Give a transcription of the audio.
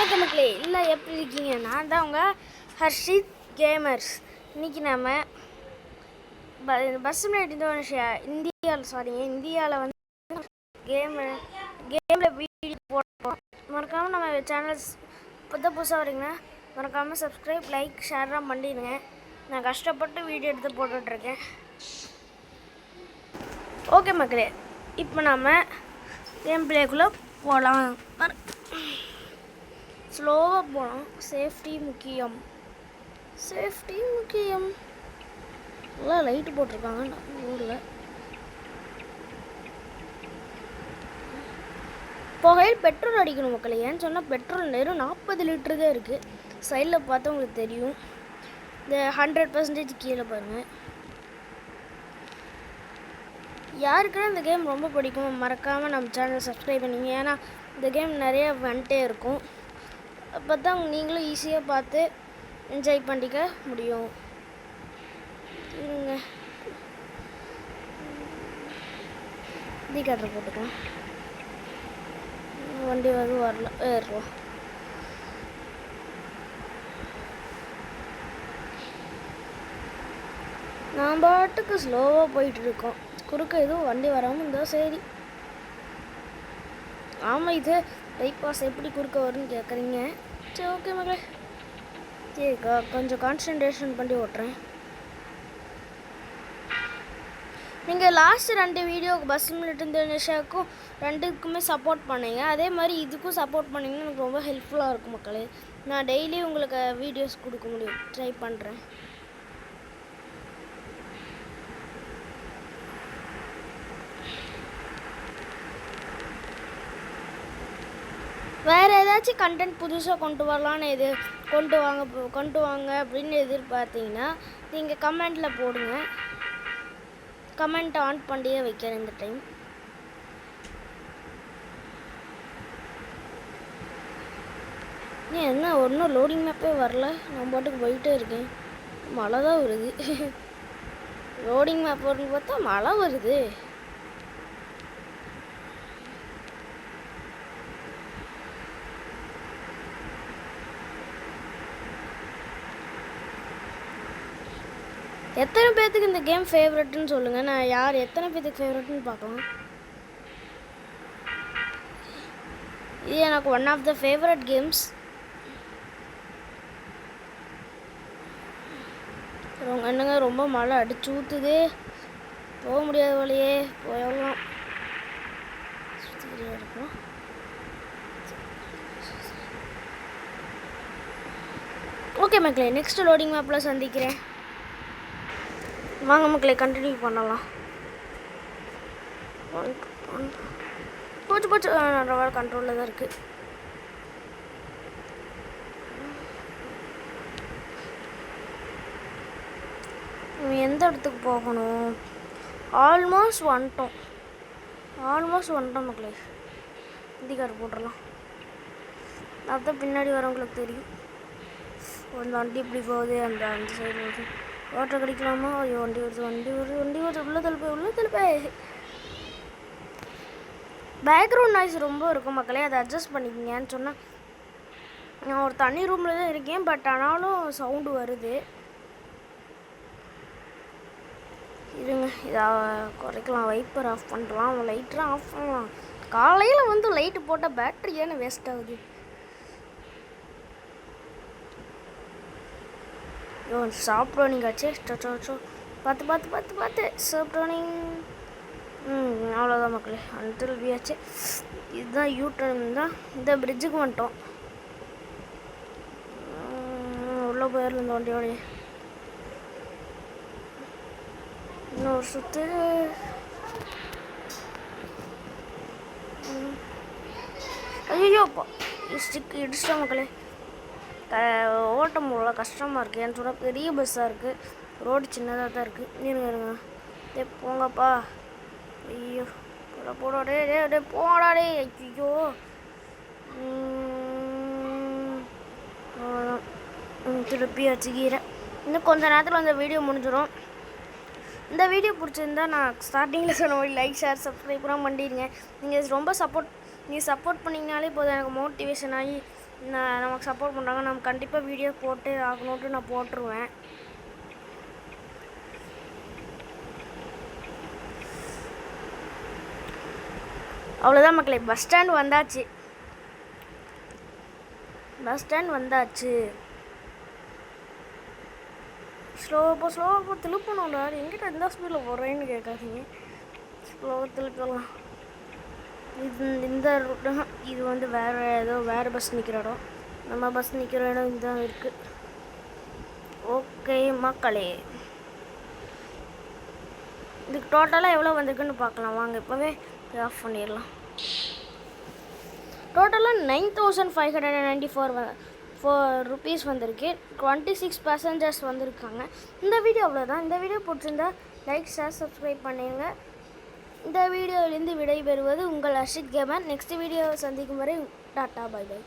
வணக்கம் மக்களே, இல்லை எப்படி இருக்கீங்க? நான் தான் உங்கள் ஹர்ஷித் கேமர்ஸ். இன்றைக்கி நம்ம பஸ் இந்தோனேஷியா இந்தியாவில் வந்து கேமில் வீடியோ போடுறோம். மறக்காமல் நம்ம சேனல்ஸ் இப்போ தான் புதுசாக வரீங்கன்னா மறக்காமல் சப்ஸ்கிரைப், லைக், ஷேர்லாம் பண்ணிடுங்க. நான் கஷ்டப்பட்டு வீடியோ எடுத்து போட்டுட்ருக்கேன். ஓகே மக்களே, இப்போ நம்ம கேம் பிளேக்குள்ளே போகலாம். ஸ்லோவாக போகலாம். சேஃப்டி முக்கியம். நல்லா லைட்டு போட்டிருக்காங்க நம்ம ஊரில். புகையில் பெட்ரோல் அடிக்கணும் மக்களே. ஏன்னு சொன்னால் பெட்ரோல் நேரம் 40 லிட்டரு தான் இருக்குது. சைடில் பார்த்தா உங்களுக்கு தெரியும். இந்த 100% கீழே பாருங்கள். யாருக்குன்னா இந்த கேம் ரொம்ப பிடிக்கும் மறக்காமல் நம்ம சேனல் சப்ஸ்கிரைப் பண்ணிங்க. ஏன்னா இந்த கேம் நிறைய வந்துட்டே இருக்கும். அப்போ தான் நீங்களும் ஈஸியாக பார்த்து என்ஜாய் பண்ணிக்க முடியும். இருங்க, இண்டிகேட்டர் போட்டுக்கலாம். வண்டி வரல ஏறுவோம். நான் பாட்டுக்கு ஸ்லோவாக போயிட்டுருக்கோம். குறுக்க எதுவும் வண்டி வராமல் இருந்தால் சரி. ஆமாம், இது பைபாஸ் எப்படி குறுக்க வரும்னு கேட்குறீங்க. சரி, ஓகே மக்களே. சரி, கொஞ்சம் கான்சன்ட்ரேஷன் பண்ணி ஓட்டுறேன். நீங்கள் லாஸ்ட் 2 வீடியோவுக்கு பஸ் இந்தோனேஷியாவுக்கும் 2க்குமே சப்போர்ட் பண்ணீங்க. அதே மாதிரி இதுக்கும் சப்போர்ட் பண்ணிங்கன்னா எனக்கு ரொம்ப ஹெல்ப்ஃபுல்லாக இருக்கும் மக்களே. நான் டெய்லி உங்களுக்கு வீடியோஸ் கொடுக்க முடியும். ட்ரை பண்ணுறேன். வேறு ஏதாச்சும் கண்டென்ட் புதுசாக கொண்டு வரலான்னு கொண்டு வாங்க அப்படின்னு எதிர்பார்த்தீங்கன்னா நீங்கள் கமெண்டில் போடுங்க. கமெண்ட் ஆன் பண்ணியே வைக்கிறேன் இந்த டைம். என்ன ஒன்றும் லோடிங் மேப்பே வரல. நான் பாட்டுக்கு போயிட்டே இருக்கேன். மழை தான் வருது. லோடிங் மேப் வரும்னு பார்த்தா மழை வருது. எத்தனை பேர்த்துக்கு இந்த கேம் ஃபேவரட்னு சொல்லுங்கள். நான் எத்தனை பேர்த்துக்கு ஃபேவரட்னு பார்க்கலாம். இது எனக்கு one of the favourite games. என்னங்க ரொம்ப மழை அடிச்சு ஊற்றுது. போக முடியாத வழியே போயிடலாம். இருக்கும். ஓகே மக்களே, நெக்ஸ்ட் லோடிங் மேப்பில் சந்திக்கிறேன். வாங்க மக்களை, கண்டினியூ பண்ணலாம். போச்சு நல்ல கண்ட்ரோலில் தான் இருக்குது. எந்த இடத்துக்கு போகணும்? ஆல்மோஸ்ட் வந்துட்டோம் மக்களே. இண்டிகேட்டர் போட்டுடலாம். அதுதான் பின்னாடி வரவங்களுக்கு தெரியும். அந்த வண்டி இப்படி போகுது, அந்த சைடு போகுது. ஓட்டை கிடைக்கலாமா? ஐயோ, வண்டி வருது. உள்ள தள்ளுப்பே. பேக்ரவுண்ட் நாய்ஸ் ரொம்ப இருக்கும் மக்களே. அதை அட்ஜஸ்ட் பண்ணிக்கிங்கன்னு சொன்னால் நான் ஒரு தனி ரூமில் தான் இருக்கேன். பட் ஆனாலும் சவுண்டு வருது. இருங்க, இதை குறைக்கலாம். வைப்பர் ஆஃப் பண்ணலாம். லைட்டெலாம் ஆஃப் பண்ணலாம். காலையில் வந்து லைட்டு போட்டால் பேட்ரி ஏன்னு வேஸ்ட் ஆகுது. சாஃப்ட் ரோனிங் ஆச்சு. பார்த்து சாஃப்ட் ரோனிங். அவ்வளோதான் மக்களே, அன்றில்வியாச்சு. இதுதான் யூட்டர்ன் தான். இந்த பிரிட்ஜுக்கு வந்துட்டோம். உள்ளே போயிடலாம் இந்த வண்டியோடைய. இன்னொரு சுற்று. ஐயோப்பா, ஸ்டிக் இடிச்சிட்டோம் மக்களே. ஓட்ட முடியல, கஷ்டமாக இருக்குது. ஏன்னு சொன்னால் பெரிய பஸ்ஸாக இருக்குது. ரோடு சின்னதாக தான் இருக்குது. இருங்க போங்கப்பா. ஐயோ, போடாடே போடாடே. ஐயோ, திருப்பி வச்சுக்கிறேன். இன்னும் கொஞ்சம் நேரத்தில் அந்த வீடியோ முடிஞ்சிடும். இந்த வீடியோ பிடிச்சிருந்தா நான் ஸ்டார்டிங்கில் சொன்ன மாதிரி லைக், ஷேர், சப்ஸ்கிரைப்லாம் பண்ணிடுங்க. நீங்கள் ரொம்ப சப்போர்ட் பண்ணிங்கனாலே போதும். எனக்கு மோட்டிவேஷன் ஆகி நமக்கு சப்போர்ட் பண்ணுறாங்க. நம்ம கண்டிப்பாக வீடியோ போட்டு ஆகணுன்ட்டு நான் போட்டுருவேன். அவ்வளோதான் மக்களே, பஸ் ஸ்டாண்ட் வந்தாச்சு. ஸ்லோவாக திருப்பணும்டா. எங்கிட்ட எந்த ஸ்பீடில் போடுறேன்னு கேட்காதீங்க. ஸ்லோவாக திருப்பலாம். இந்த ரூட்டு இது வந்து வேறு பஸ் நிற்கிற இடம். நம்ம பஸ் நிற்கிற இடம் இதுதான் இருக்குது. ஓகே மக்களே, இதுக்கு டோட்டலாக எவ்வளோ வந்திருக்குன்னு பார்க்கலாம் வாங்க. இப்போவே ஆஃப் பண்ணிடலாம். டோட்டலாக 9594 ருபீஸ் வந்திருக்கு. 26 பேசஞ்சர்ஸ் வந்திருக்காங்க. இந்த வீடியோ அவ்வளோதான். இந்த வீடியோ பிடிச்சிருந்தா லைக், ஷேர், சப்ஸ்கிரைப் பண்ணிடுங்க. இந்த வீடியோவிலேருந்து விடைபெறுவது உங்கள் அர்ஷித் கேமர். நெக்ஸ்ட் வீடியோவை சந்திக்கும் வரை டாட்டா, பை பை.